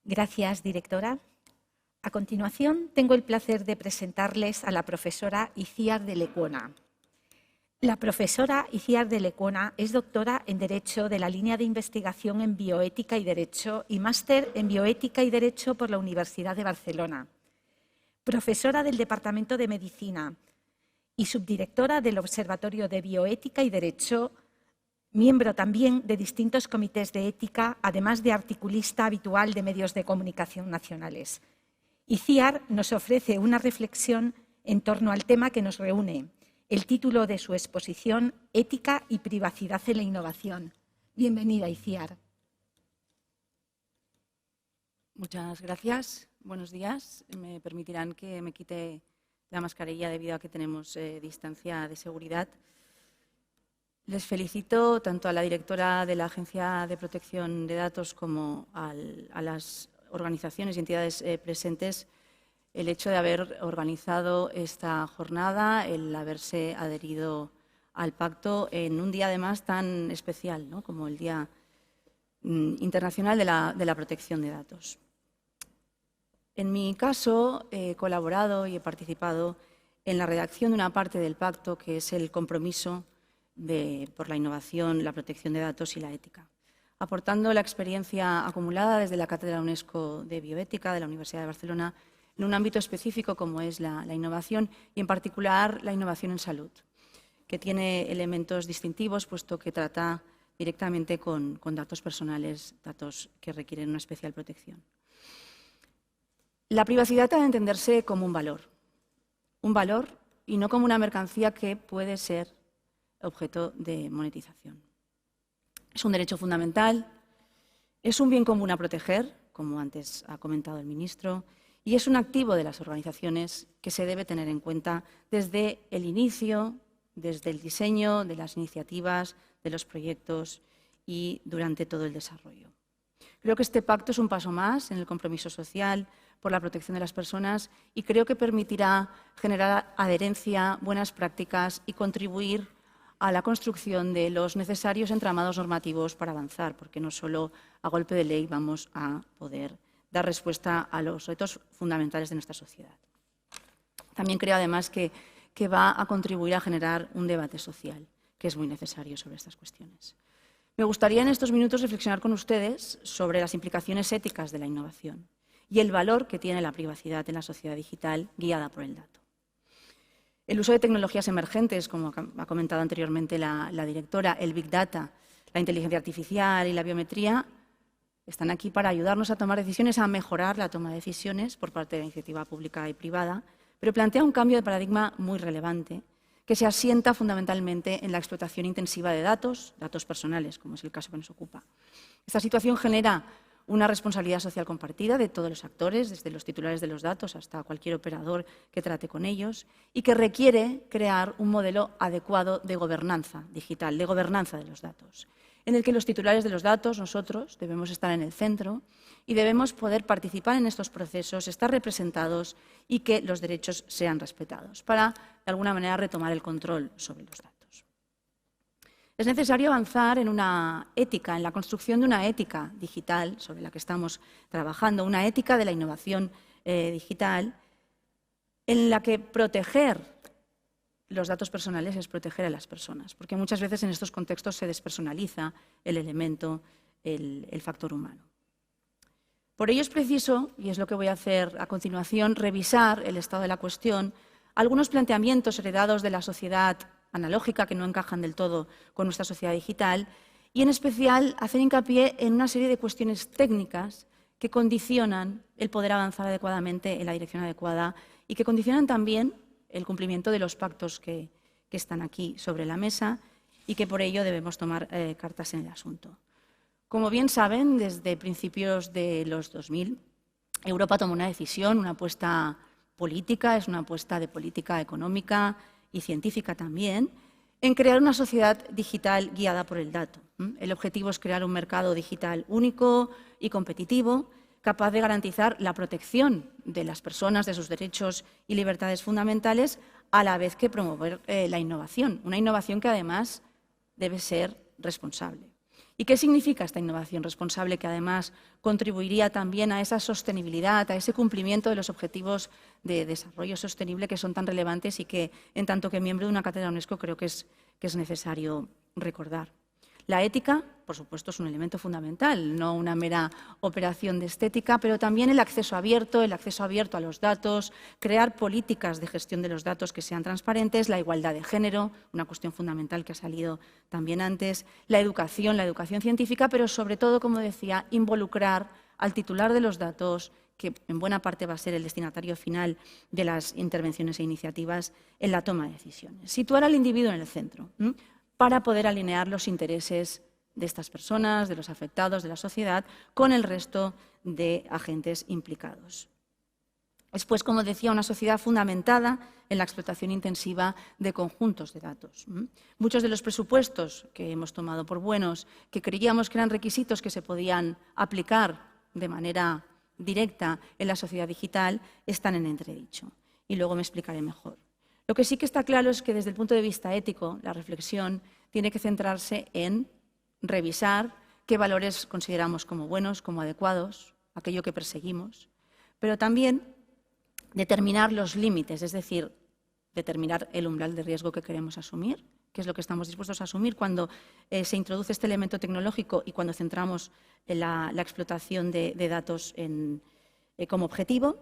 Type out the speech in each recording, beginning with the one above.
Gracias, directora. A continuación, tengo el placer de presentarles a la profesora Itziar de Lecuona. La profesora Itziar de Lecuona es doctora en Derecho de la línea de investigación en Bioética y Derecho y máster en Bioética y Derecho por la Universidad de Barcelona. Profesora del Departamento de Medicina y subdirectora del Observatorio de Bioética y Derecho, miembro también de distintos comités de ética, además de articulista habitual de medios de comunicación nacionales. Itziar nos ofrece una reflexión en torno al tema que nos reúne. El título de su exposición, Ética y privacidad en la innovación. Bienvenida, Itziar. Muchas gracias. Buenos días. Me permitirán que me quite la mascarilla debido a que tenemos distancia de seguridad. Les felicito tanto a la directora de la Agencia de Protección de Datos como a las organizaciones y entidades presentes el hecho de haber organizado esta jornada, el haberse adherido al pacto en un día además tan especial, ¿no?, como el Día Internacional de la Protección de Datos. En mi caso, he colaborado y he participado en la redacción de una parte del pacto que es el compromiso por la innovación, la protección de datos y la ética, aportando la experiencia acumulada desde la Cátedra UNESCO de Bioética de la Universidad de Barcelona en un ámbito específico como es la innovación y en particular la innovación en salud, que tiene elementos distintivos puesto que trata directamente con datos personales, datos que requieren una especial protección. La privacidad ha de entenderse como un valor y no como una mercancía que puede ser objeto de monetización. Es un derecho fundamental, es un bien común a proteger, como antes ha comentado el ministro, y es un activo de las organizaciones que se debe tener en cuenta desde el inicio, desde el diseño de las iniciativas, de los proyectos y durante todo el desarrollo. Creo que este pacto es un paso más en el compromiso social por la protección de las personas y creo que permitirá generar adherencia, buenas prácticas y contribuir a la construcción de los necesarios entramados normativos para avanzar, porque no solo a golpe de ley vamos a poder dar respuesta a los retos fundamentales de nuestra sociedad. También creo, además, que va a contribuir a generar un debate social, que es muy necesario sobre estas cuestiones. Me gustaría en estos minutos reflexionar con ustedes sobre las implicaciones éticas de la innovación y el valor que tiene la privacidad en la sociedad digital guiada por el dato. El uso de tecnologías emergentes, como ha comentado anteriormente la directora, el Big Data, la inteligencia artificial y la biometría, están aquí para ayudarnos a tomar decisiones, a mejorar la toma de decisiones por parte de la iniciativa pública y privada, pero plantea un cambio de paradigma muy relevante que se asienta fundamentalmente en la explotación intensiva de datos personales, como es el caso que nos ocupa. Esta situación genera una responsabilidad social compartida de todos los actores, desde los titulares de los datos hasta cualquier operador que trate con ellos, y que requiere crear un modelo adecuado de gobernanza digital, de gobernanza de los datos, en el que los titulares de los datos, nosotros, debemos estar en el centro y debemos poder participar en estos procesos, estar representados y que los derechos sean respetados, para, de alguna manera, retomar el control sobre los datos. Es necesario avanzar en una ética, en la construcción de una ética digital sobre la que estamos trabajando, una ética de la innovación digital, en la que proteger los datos personales es proteger a las personas, porque muchas veces en estos contextos se despersonaliza el elemento, el factor humano. Por ello es preciso, y es lo que voy a hacer a continuación, revisar el estado de la cuestión, algunos planteamientos heredados de la sociedad analógica que no encajan del todo con nuestra sociedad digital y, en especial, hacer hincapié en una serie de cuestiones técnicas que condicionan el poder avanzar adecuadamente en la dirección adecuada y que condicionan también el cumplimiento de los pactos que están aquí sobre la mesa y que por ello debemos tomar cartas en el asunto. Como bien saben, desde principios de los 2000, Europa tomó una decisión, una apuesta política, es una apuesta de política económica y científica también, en crear una sociedad digital guiada por el dato. El objetivo es crear un mercado digital único y competitivo, capaz de garantizar la protección de las personas, de sus derechos y libertades fundamentales, a la vez que promover la innovación, una innovación que además debe ser responsable. ¿Y qué significa esta innovación responsable que además contribuiría también a esa sostenibilidad, a ese cumplimiento de los objetivos de desarrollo sostenible que son tan relevantes y que, en tanto que miembro de una cátedra UNESCO, creo que es necesario recordar? La ética, por supuesto, es un elemento fundamental, no una mera operación de estética, pero también el acceso abierto a los datos, crear políticas de gestión de los datos que sean transparentes, la igualdad de género, una cuestión fundamental que ha salido también antes, la educación científica, pero sobre todo, como decía, involucrar al titular de los datos, que en buena parte va a ser el destinatario final de las intervenciones e iniciativas, en la toma de decisiones. Situar al individuo en el centro, para poder alinear los intereses de estas personas, de los afectados, de la sociedad, con el resto de agentes implicados. Después, como decía, una sociedad fundamentada en la explotación intensiva de conjuntos de datos. Muchos de los presupuestos que hemos tomado por buenos, que creíamos que eran requisitos que se podían aplicar de manera directa en la sociedad digital, están en entredicho. Y luego me explicaré mejor. Lo que sí que está claro es que desde el punto de vista ético, la reflexión tiene que centrarse en revisar qué valores consideramos como buenos, como adecuados, aquello que perseguimos, pero también determinar los límites, es decir, determinar el umbral de riesgo que queremos asumir, qué es lo que estamos dispuestos a asumir cuando se introduce este elemento tecnológico y cuando centramos en la explotación de datos como objetivo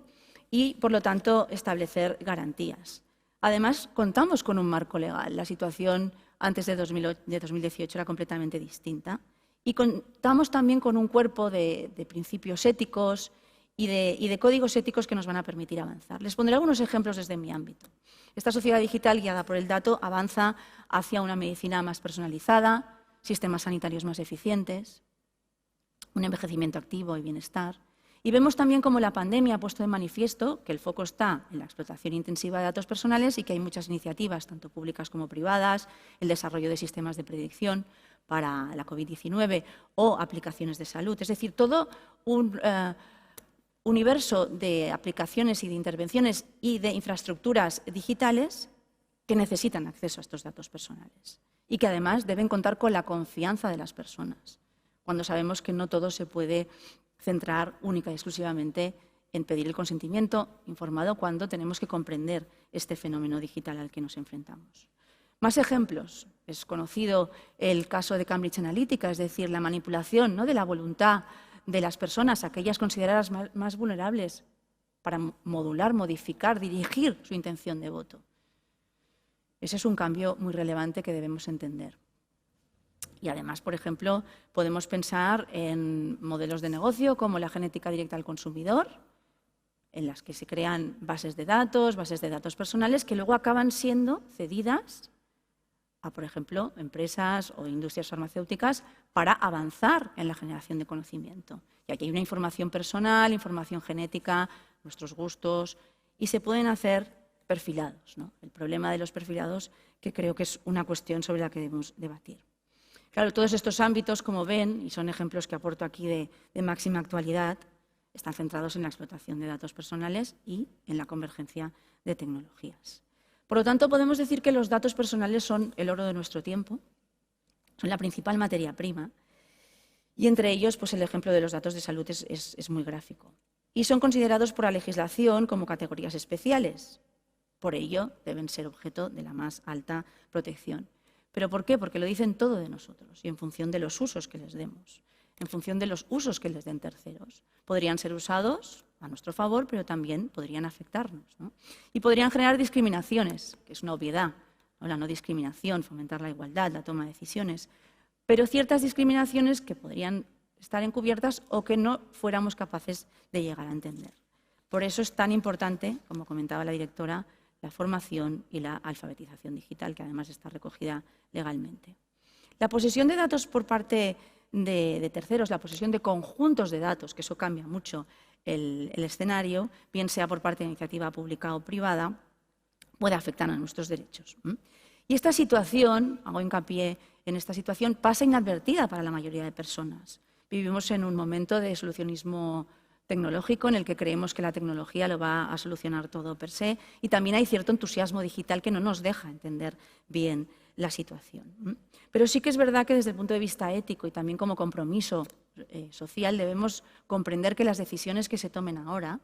y, por lo tanto, establecer garantías. Además, contamos con un marco legal. La situación antes de 2018 era completamente distinta. Y contamos también con un cuerpo de principios éticos y de códigos éticos que nos van a permitir avanzar. Les pondré algunos ejemplos desde mi ámbito. Esta sociedad digital guiada por el dato avanza hacia una medicina más personalizada, sistemas sanitarios más eficientes, un envejecimiento activo y bienestar. Y vemos también cómo la pandemia ha puesto de manifiesto que el foco está en la explotación intensiva de datos personales y que hay muchas iniciativas, tanto públicas como privadas, el desarrollo de sistemas de predicción para la COVID-19 o aplicaciones de salud. Es decir, todo un universo de aplicaciones y de intervenciones y de infraestructuras digitales que necesitan acceso a estos datos personales y que además deben contar con la confianza de las personas, cuando sabemos que no todo se puede centrar única y exclusivamente en pedir el consentimiento informado cuando tenemos que comprender este fenómeno digital al que nos enfrentamos. Más ejemplos. Es conocido el caso de Cambridge Analytica, es decir, la manipulación, ¿no?, de la voluntad de las personas, aquellas consideradas más vulnerables, para modular, modificar, dirigir su intención de voto. Ese es un cambio muy relevante que debemos entender. Y además, por ejemplo, podemos pensar en modelos de negocio como la genética directa al consumidor, en las que se crean bases de datos personales que luego acaban siendo cedidas a, por ejemplo, empresas o industrias farmacéuticas para avanzar en la generación de conocimiento. Y aquí hay una información personal, información genética, nuestros gustos, y se pueden hacer perfilados, ¿no? El problema de los perfilados, que creo que es una cuestión sobre la que debemos debatir. Claro, todos estos ámbitos, como ven, y son ejemplos que aporto aquí de máxima actualidad, están centrados en la explotación de datos personales y en la convergencia de tecnologías. Por lo tanto, podemos decir que los datos personales son el oro de nuestro tiempo, son la principal materia prima, y entre ellos, pues el ejemplo de los datos de salud es muy gráfico. Y son considerados por la legislación como categorías especiales. Por ello, deben ser objeto de la más alta protección. ¿Pero por qué? Porque lo dicen todo de nosotros y en función de los usos que les demos, en función de los usos que les den terceros. Podrían ser usados a nuestro favor, pero también podrían afectarnos, ¿no? Y podrían generar discriminaciones, que es una obviedad, ¿no? La no discriminación, fomentar la igualdad, la toma de decisiones, pero ciertas discriminaciones que podrían estar encubiertas o que no fuéramos capaces de llegar a entender. Por eso es tan importante, como comentaba la directora, la formación y la alfabetización digital, que además está recogida legalmente. La posesión de datos por parte de terceros, la posesión de conjuntos de datos, que eso cambia mucho el escenario, bien sea por parte de iniciativa pública o privada, puede afectar a nuestros derechos. Y esta situación, hago hincapié en esta situación, pasa inadvertida para la mayoría de personas. Vivimos en un momento de solucionismo tecnológico en el que creemos que la tecnología lo va a solucionar todo per se, y también hay cierto entusiasmo digital que no nos deja entender bien la situación. Pero sí que es verdad que desde el punto de vista ético y también como compromiso social debemos comprender que las decisiones que se tomen ahora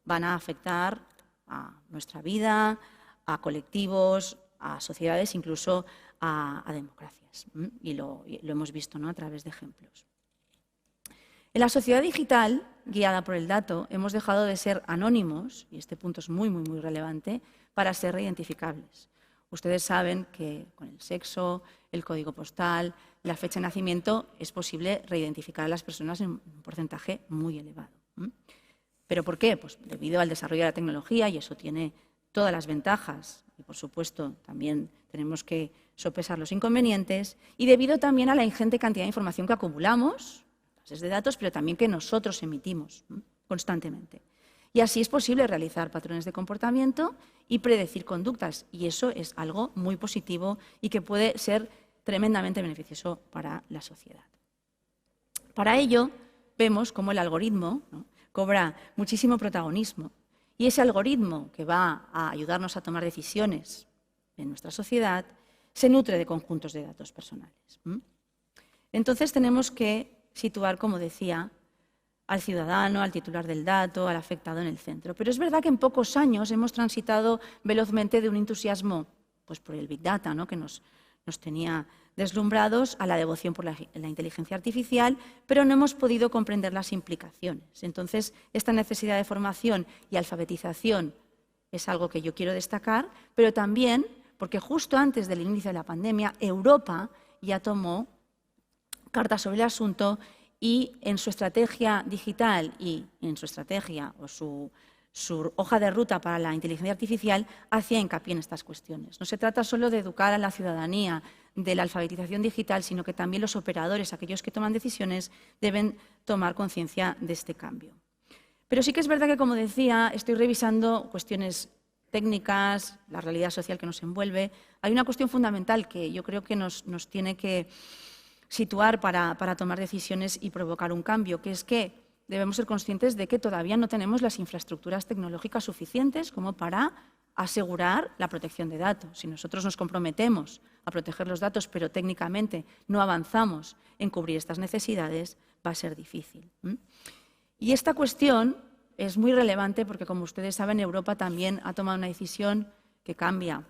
van a afectar a nuestra vida, a colectivos, a sociedades, incluso a democracias. Y lo hemos visto, ¿no?, a través de ejemplos. En la sociedad digital, guiada por el dato, hemos dejado de ser anónimos, y este punto es muy, muy, muy relevante, para ser reidentificables. Ustedes saben que con el sexo, el código postal, la fecha de nacimiento, es posible reidentificar a las personas en un porcentaje muy elevado. ¿Pero por qué? Pues debido al desarrollo de la tecnología, y eso tiene todas las ventajas, y por supuesto también tenemos que sopesar los inconvenientes, y debido también a la ingente cantidad de información que acumulamos, bases de datos, pero también que nosotros emitimos constantemente. Y así es posible realizar patrones de comportamiento y predecir conductas, y eso es algo muy positivo y que puede ser tremendamente beneficioso para la sociedad. Para ello, vemos cómo el algoritmo, ¿no?, cobra muchísimo protagonismo, y ese algoritmo que va a ayudarnos a tomar decisiones en nuestra sociedad se nutre de conjuntos de datos personales. Entonces tenemos que situar, como decía, al ciudadano, al titular del dato, al afectado en el centro. Pero es verdad que en pocos años hemos transitado velozmente de un entusiasmo pues, por el Big Data, ¿no?, que nos tenía deslumbrados, a la devoción por la inteligencia artificial, pero no hemos podido comprender las implicaciones. Entonces, esta necesidad de formación y alfabetización es algo que yo quiero destacar, pero también porque justo antes del inicio de la pandemia, Europa ya tomó cartas sobre el asunto y en su estrategia digital y en su estrategia o su hoja de ruta para la inteligencia artificial hacía hincapié en estas cuestiones. No se trata solo de educar a la ciudadanía de la alfabetización digital, sino que también los operadores, aquellos que toman decisiones, deben tomar conciencia de este cambio. Pero sí que es verdad que, como decía, estoy revisando cuestiones técnicas, la realidad social que nos envuelve. Hay una cuestión fundamental que yo creo que nos tiene que situar para tomar decisiones y provocar un cambio, que es que debemos ser conscientes de que todavía no tenemos las infraestructuras tecnológicas suficientes como para asegurar la protección de datos. Si nosotros nos comprometemos a proteger los datos, pero técnicamente no avanzamos en cubrir estas necesidades, va a ser difícil. Y esta cuestión es muy relevante porque, como ustedes saben, Europa también ha tomado una decisión que cambia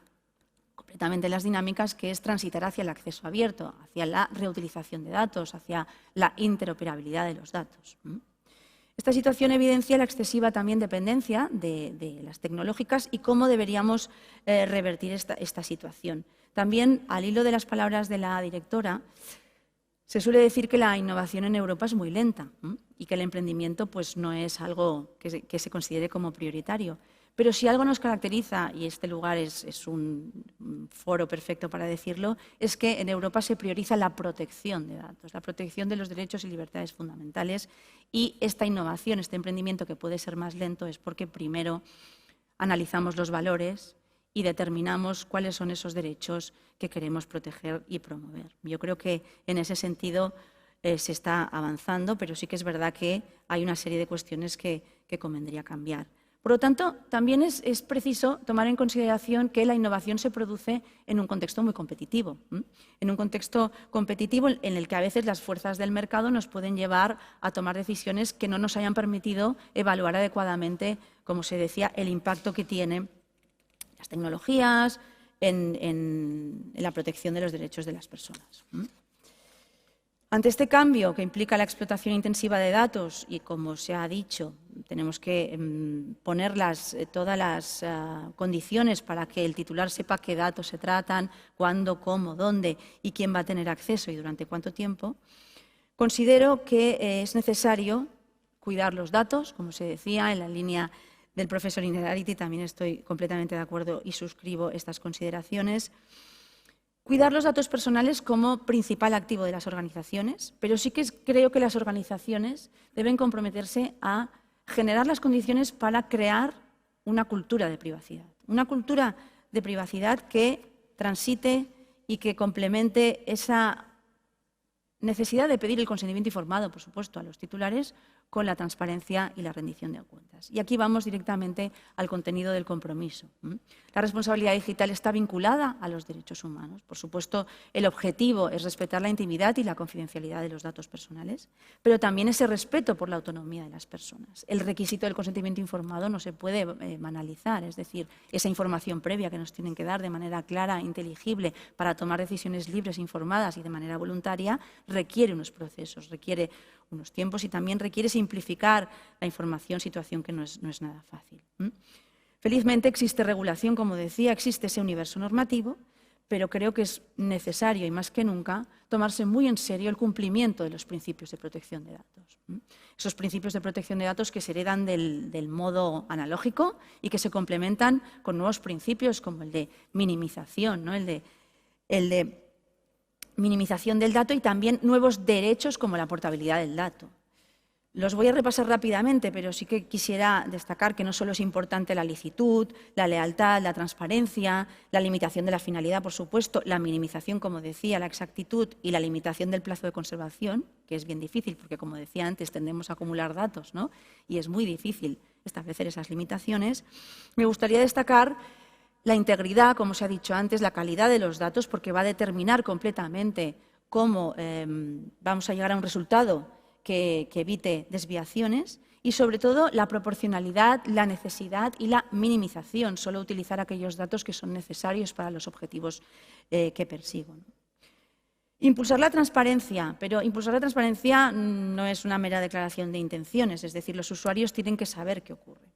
completamente las dinámicas, que es transitar hacia el acceso abierto, hacia la reutilización de datos, hacia la interoperabilidad de los datos. Esta situación evidencia la excesiva también dependencia de las tecnológicas y cómo deberíamos revertir esta situación. También, al hilo de las palabras de la directora, se suele decir que la innovación en Europa es muy lenta y que el emprendimiento pues, no es algo que se considere como prioritario. Pero si algo nos caracteriza, y este lugar es un foro perfecto para decirlo, es que en Europa se prioriza la protección de datos, la protección de los derechos y libertades fundamentales, y esta innovación, este emprendimiento que puede ser más lento es porque primero analizamos los valores y determinamos cuáles son esos derechos que queremos proteger y promover. Yo creo que en ese sentido se está avanzando, pero sí que es verdad que hay una serie de cuestiones que convendría cambiar. Por lo tanto, también es preciso tomar en consideración que la innovación se produce en un contexto muy competitivo, en un contexto competitivo en el que a veces las fuerzas del mercado nos pueden llevar a tomar decisiones que no nos hayan permitido evaluar adecuadamente, como se decía, el impacto que tienen las tecnologías en la protección de los derechos de las personas. Ante este cambio que implica la explotación intensiva de datos y, como se ha dicho, tenemos que poner todas las condiciones para que el titular sepa qué datos se tratan, cuándo, cómo, dónde y quién va a tener acceso y durante cuánto tiempo, considero que es necesario cuidar los datos, como se decía en la línea del profesor Innerarity, también estoy completamente de acuerdo y suscribo estas consideraciones. Cuidar los datos personales como principal activo de las organizaciones, pero sí que creo que las organizaciones deben comprometerse a generar las condiciones para crear una cultura de privacidad. Una cultura de privacidad que transite y que complemente esa necesidad de pedir el consentimiento informado, por supuesto, a los titulares, con la transparencia y la rendición de cuentas. Y aquí vamos directamente al contenido del compromiso. La responsabilidad digital está vinculada a los derechos humanos. Por supuesto, el objetivo es respetar la intimidad y la confidencialidad de los datos personales, pero también ese respeto por la autonomía de las personas. El requisito del consentimiento informado no se puede banalizar, es decir, esa información previa que nos tienen que dar de manera clara e inteligible para tomar decisiones libres, informadas y de manera voluntaria, requiere unos procesos, requiere unos tiempos y también requiere simplificar la información, situación que no es nada fácil. Felizmente existe regulación, como decía, existe ese universo normativo, pero creo que es necesario y más que nunca tomarse muy en serio el cumplimiento de los principios de protección de datos. Esos principios de protección de datos que se heredan del modo analógico y que se complementan con nuevos principios como el de minimización, ¿no? el de minimización del dato y también nuevos derechos como la portabilidad del dato. Los voy a repasar rápidamente, pero sí que quisiera destacar que no solo es importante la licitud, la lealtad, la transparencia, la limitación de la finalidad, por supuesto, la minimización, como decía, la exactitud y la limitación del plazo de conservación, que es bien difícil porque, como decía antes, tendemos a acumular datos, ¿no? Y es muy difícil establecer esas limitaciones. Me gustaría destacar la integridad, como se ha dicho antes, la calidad de los datos, porque va a determinar completamente cómo vamos a llegar a un resultado que evite desviaciones y, sobre todo, la proporcionalidad, la necesidad y la minimización, solo utilizar aquellos datos que son necesarios para los objetivos que persigo. Impulsar la transparencia, pero impulsar la transparencia no es una mera declaración de intenciones, es decir, los usuarios tienen que saber qué ocurre.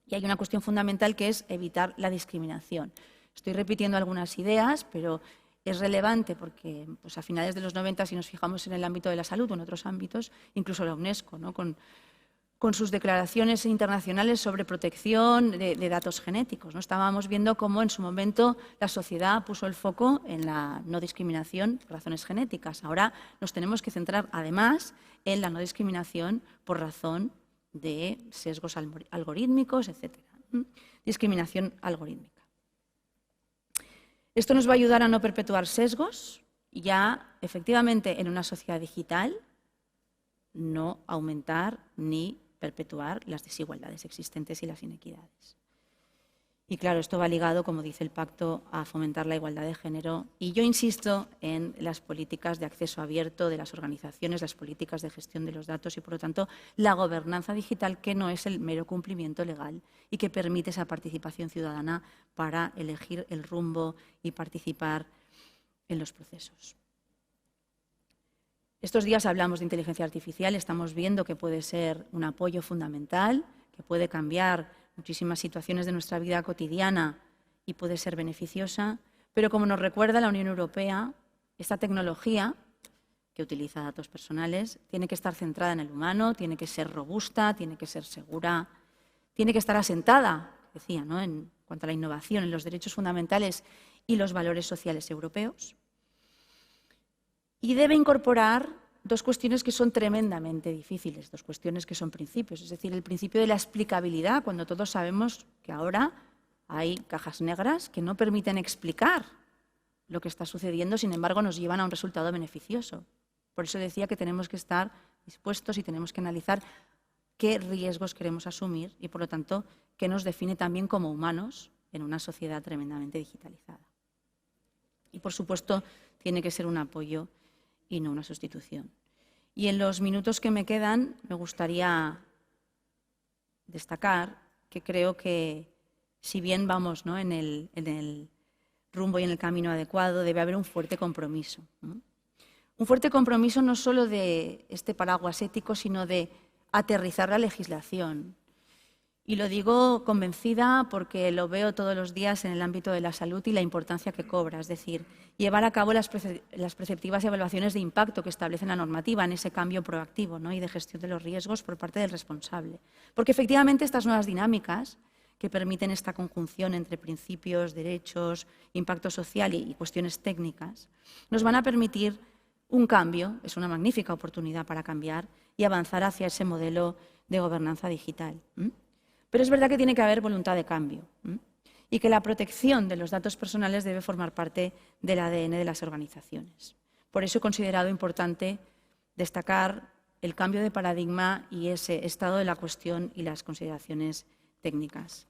Y hay una cuestión fundamental que es evitar la discriminación. Estoy repitiendo algunas ideas, pero es relevante porque pues, a finales de los 90, si nos fijamos en el ámbito de la salud o en otros ámbitos, incluso la UNESCO, ¿no? con sus declaraciones internacionales sobre protección de datos genéticos, ¿no? Estábamos viendo cómo en su momento la sociedad puso el foco en la no discriminación por razones genéticas. Ahora nos tenemos que centrar además en la no discriminación por razón de sesgos algorítmicos, etc. Discriminación algorítmica. Esto nos va a ayudar a no perpetuar sesgos y a, efectivamente, en una sociedad digital, no aumentar ni perpetuar las desigualdades existentes y las inequidades. Y claro, esto va ligado, como dice el pacto, a fomentar la igualdad de género. Y yo insisto en las políticas de acceso abierto de las organizaciones, las políticas de gestión de los datos y, por lo tanto, la gobernanza digital, que no es el mero cumplimiento legal y que permite esa participación ciudadana para elegir el rumbo y participar en los procesos. Estos días hablamos de inteligencia artificial, estamos viendo que puede ser un apoyo fundamental, que puede cambiar muchísimas situaciones de nuestra vida cotidiana y puede ser beneficiosa, pero como nos recuerda la Unión Europea, esta tecnología que utiliza datos personales tiene que estar centrada en el humano, tiene que ser robusta, tiene que ser segura, tiene que estar asentada, decía, ¿no? En cuanto a la innovación, en los derechos fundamentales y los valores sociales europeos. Y debe incorporar dos cuestiones que son tremendamente difíciles, dos cuestiones que son principios, es decir, el principio de la explicabilidad, cuando todos sabemos que ahora hay cajas negras que no permiten explicar lo que está sucediendo, sin embargo nos llevan a un resultado beneficioso. Por eso decía que tenemos que estar dispuestos y tenemos que analizar qué riesgos queremos asumir y, por lo tanto, qué nos define también como humanos en una sociedad tremendamente digitalizada. Y, por supuesto, tiene que ser un apoyo y no una sustitución. Y en los minutos que me quedan me gustaría destacar que creo que si bien vamos, ¿no? en el rumbo y en el camino adecuado, debe haber un fuerte compromiso, ¿no? Un fuerte compromiso no solo de este paraguas ético, sino de aterrizar la legislación. Y lo digo convencida porque lo veo todos los días en el ámbito de la salud y la importancia que cobra, es decir, llevar a cabo las preceptivas evaluaciones de impacto que establecen la normativa en ese cambio proactivo, ¿no? y de gestión de los riesgos por parte del responsable. Porque efectivamente estas nuevas dinámicas que permiten esta conjunción entre principios, derechos, impacto social y cuestiones técnicas, nos van a permitir un cambio, es una magnífica oportunidad para cambiar y avanzar hacia ese modelo de gobernanza digital. Pero es verdad que tiene que haber voluntad de cambio y que la protección de los datos personales debe formar parte del ADN de las organizaciones. Por eso he considerado importante destacar el cambio de paradigma y ese estado de la cuestión y las consideraciones técnicas.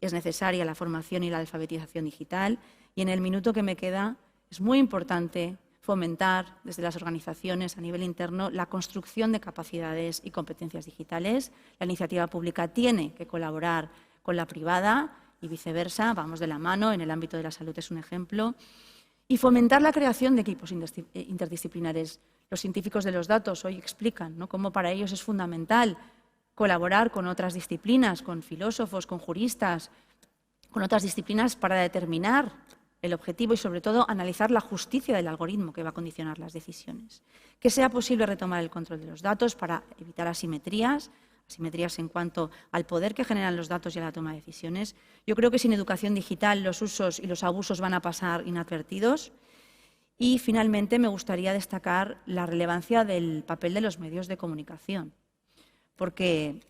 Es necesaria la formación y la alfabetización digital y en el minuto que me queda es muy importante fomentar desde las organizaciones a nivel interno la construcción de capacidades y competencias digitales. La iniciativa pública tiene que colaborar con la privada y viceversa, vamos de la mano, en el ámbito de la salud es un ejemplo, y fomentar la creación de equipos interdisciplinares. Los científicos de los datos hoy explican, ¿no?, cómo para ellos es fundamental colaborar con otras disciplinas, con filósofos, con juristas, con otras disciplinas para determinar el objetivo y, sobre todo, analizar la justicia del algoritmo que va a condicionar las decisiones. Que sea posible retomar el control de los datos para evitar asimetrías en cuanto al poder que generan los datos y a la toma de decisiones. Yo creo que sin educación digital los usos y los abusos van a pasar inadvertidos. Y, finalmente, me gustaría destacar la relevancia del papel de los medios de comunicación, porque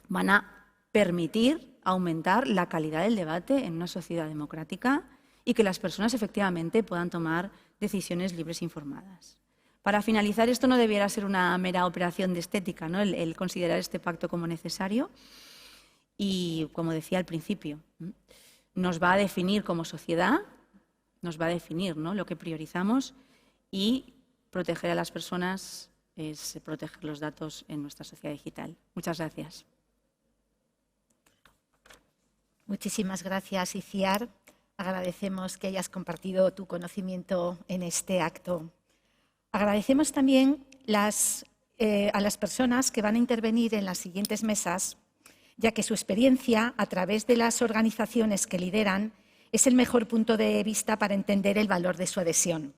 van a permitir aumentar la calidad del debate en una sociedad democrática y que las personas efectivamente puedan tomar decisiones libres e informadas. Para finalizar, esto no debiera ser una mera operación de estética, ¿no?, el considerar este pacto como necesario y, como decía al principio, nos va a definir como sociedad, nos va a definir, ¿no?, lo que priorizamos, y proteger a las personas es proteger los datos en nuestra sociedad digital. Muchas gracias. Muchísimas gracias, Iciar. Agradecemos que hayas compartido tu conocimiento en este acto. Agradecemos también a las personas que van a intervenir en las siguientes mesas, ya que su experiencia a través de las organizaciones que lideran es el mejor punto de vista para entender el valor de su adhesión.